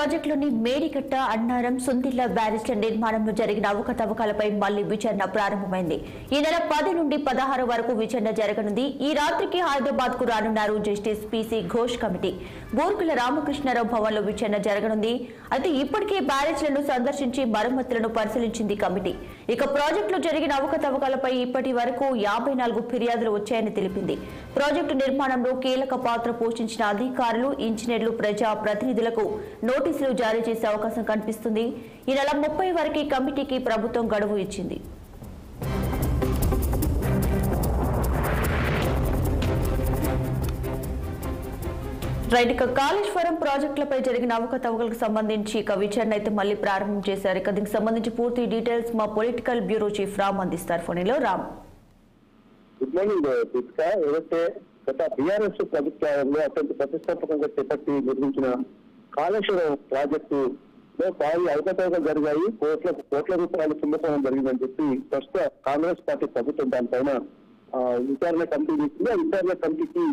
ప్రాజెక్టులోని మేడిగడ్డ అన్నారం సుందిళ్ల బ్యారేజ్ల నిర్మాణంలో జరిగిన అవకతవకలపై మళ్లీ విచారణ ప్రారంభమైంది. ఈ నెల 10 నుండి 16 వరకు విచారణ జరగనుంది. ఈ రాత్రికి హైదరాబాద్ కు రానున్నారు justice PC Ghosh committee. Burgula Ramakrishna Rao Bhavan లో విచారణ జరగనుంది. అయితే ఇప్పటికే బ్యారేజ్లను సందర్శించి మరమ్మతులను పరిశీలించింది కమిటీ. ఇక ప్రాజెక్టులో జరిగిన అవకతవకలపై ఇప్పటి వరకు 54 ఫిర్యాదులు వచ్చాయని తెలిపింది. ప్రాజెక్టు నిర్మాణంలో కీలక పాత్ర పోషించిన అధికారులు, ఇంజనీర్లు, ప్రజా ప్రతినిధులకు నోటీసులు జారీ చేసే అవకాశం కనిపిస్తుంది. ఈ నెల 30 వరకు కమిటీకి ప్రభుత్వం గడువు ఇచ్చింది. కాళేశ్వరం ప్రాజెక్టులపై జరిగిన అవకతవకలకు సంబంధించి విచారణ అయితే మళ్లీ ప్రారంభం చేశారు. దీనికి సంబంధించి పూర్తి డీటెయిల్స్ మా పొలిటికల్ బ్యూరో చీఫ్ రామ్ అందిస్తారు. ఫోన్లో రామ్. Good morning Deepika. ఏదైతే గత బీఆర్ఎస్ ప్రభుత్వంలో అత్యంత ప్రతిష్టాత్మకంగా చేపట్టి నిర్మించిన కాళేశ్వరం ప్రాజెక్టులో భారీ అవకతవకలు జరిగాయి, కోట్ల రూపాయల కుంభకోణం జరిగిందని చెప్పి ప్రస్తుత కాంగ్రెస్ పార్టీ ప్రభుత్వం దానిపైన విచారణ కమిటీ వేసింది. ఆ విచారణ కమిటీకి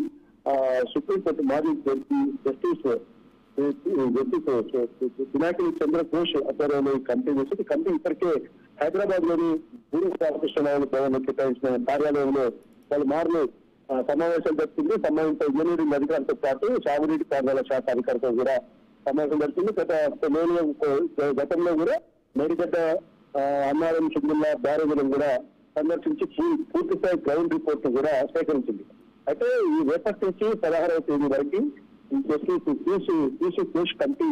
సుప్రీంకోర్టు మాజీ జస్టిస్ పినాకిని చంద్ర ఘోష్ ఆధ్వర్యంలో కమిటీ వేసి కమిటీ ఇప్పటికే హైదరాబాద్ లోని బూర్గుల రామకృష్ణారావు భవన్ లో కేటాయించిన కార్యాలయంలో వాళ్ళు మార్లు సమావేశం జరిపింది. సమావేశంతో ఇంజనీరింగ్ అధికారులతో పాటు సాగునీటి పారుదల శాఖ అధికారులతో కూడా సమావేశం జరిపింది. గతంలో కూడా మేడిగడ్డ అన్నారం సుందిళ్ల బ్యారేజీలను కూడా సందర్శించి పూర్తిస్థాయి గ్రౌండ్ రిపోర్ట్ కూడా సేకరించింది. అయితే ఈ రేపటి నుంచి 16వ తేదీ వరకు జస్టిస్ ఘోష్ కమిటీ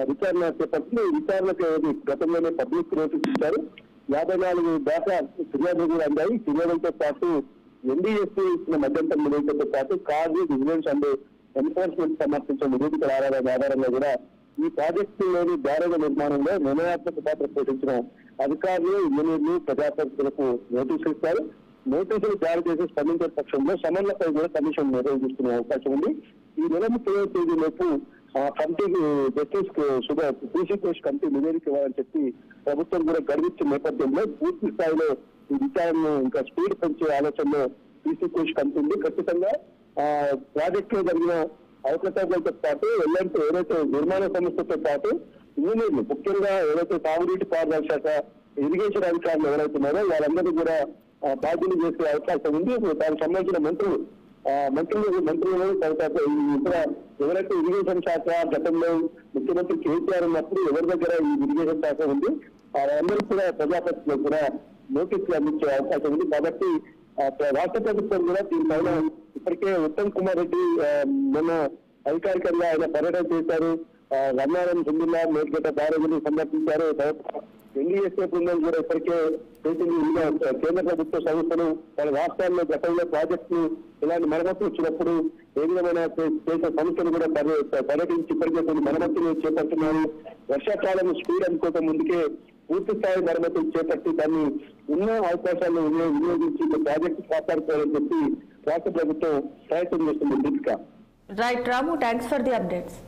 విచారణ చేపట్టి విచారణకు గతంలోనే పబ్లిక్ నోటీస్ ఇచ్చారు. 54 దాకా ఫిర్యాదులు కూడా అందాయి. ఫిర్యాదులతో పాటు ఎన్డీఎస్సీ ఇచ్చిన మధ్యంతర నివేదికతో పాటు కార్డు, విజిలెన్స్ అండ్ ఎన్ఫోర్స్మెంట్ సమర్పించిన నివేదికల ఆధారంగా కూడా ఈ ప్రాజెక్టులోని బ్యారేజ్ నిర్మాణంలో నిర్ణయాత్మక పాత్ర పోషించిన అధికారులు, ఇంజనీర్లు, ప్రజాప్రతినిధులకు నోటీసులు ఇస్తారు. నోటీసులు జారీ చేసి స్పందించే పక్షంలో సమన్లపై కూడా కమిషన్ నిర్వహిస్తున్న అవకాశం ఉంది. ఈ నెల 30వ తేదీలోపు కమిటీకి జస్టిస్ పిసి ఘోష్ కమిటీ నివేదిక ఇవ్వాలని చెప్పి ప్రభుత్వం కూడా గడువిచ్చిన నేపథ్యంలో పూర్తి స్థాయిలో ఈ విచారణను ఇంకా స్పీడ్ పెంచే ఆలోచనలో పిసి ఘోష్ కమిటీ ఉంది. ఖచ్చితంగా ప్రాజెక్టులో జరిగిన అవకతవకలతో పాటు ఏదైతే నిర్మాణ సంస్థతో పాటు ఇంజనీర్లు, ముఖ్యంగా ఏదైతే సాగునీటి పారుదల శాఖ, ఇరిగేషన్ అధికారులు ఎవరైతున్నారో వాళ్ళందరూ కూడా బాధ్యతలు చేసే అవకాశం ఉంది. దానికి సంబంధించిన మంత్రులు ఇతర ఎవరైతే ఇరిగేషన్ శాఖ గతంలో ముఖ్యమంత్రి కేసీఆర్ ఉన్నప్పుడు ఎవరి దగ్గర ఈ ఇరిగేషన్ శాఖ ఉంది వాళ్ళందరూ కూడా ప్రజాప్రతినిధులు కూడా నోటీసులు అందించే అవకాశం ఉంది. కాబట్టి రాష్ట్ర ప్రభుత్వం కూడా దీనిపైన ఇప్పటికే ఉత్తమ్ కుమార్ రెడ్డి మొన్న అధికారికంగా ఆయన పర్యటన చేశారు. అన్నారం సుందిళ్ల మేడిగడ్డ బ్యారేజీని సందర్శించారు. ఎన్డీఎస్ఏ బృందం కూడా ఇప్పటికే కేంద్ర ప్రభుత్వ సంస్థలు వాళ్ళ రాష్ట్రాల్లో గతంలో ప్రాజెక్టులు ఇలాంటి మరమ్మతులు వచ్చినప్పుడు ఏ విధమైన చేసిన సంస్థలు కూడా పర్యటించి ఇప్పటికే కొన్ని మరమ్మతులు చేపడుతున్నారు. వర్షాకాలం స్పీడ్ అనుకోవటం ముందుకే పూర్తి స్థాయి మరమ్మతులు చేపట్టి దాన్ని ఉన్న అవకాశాలను వినియోగించి ప్రాజెక్టు కాపాడుకోవాలని చెప్పి రాష్ట్ర ప్రభుత్వం ప్రయత్నం చేస్తుంది. Deepika. Right Ramu, thanks for the updates.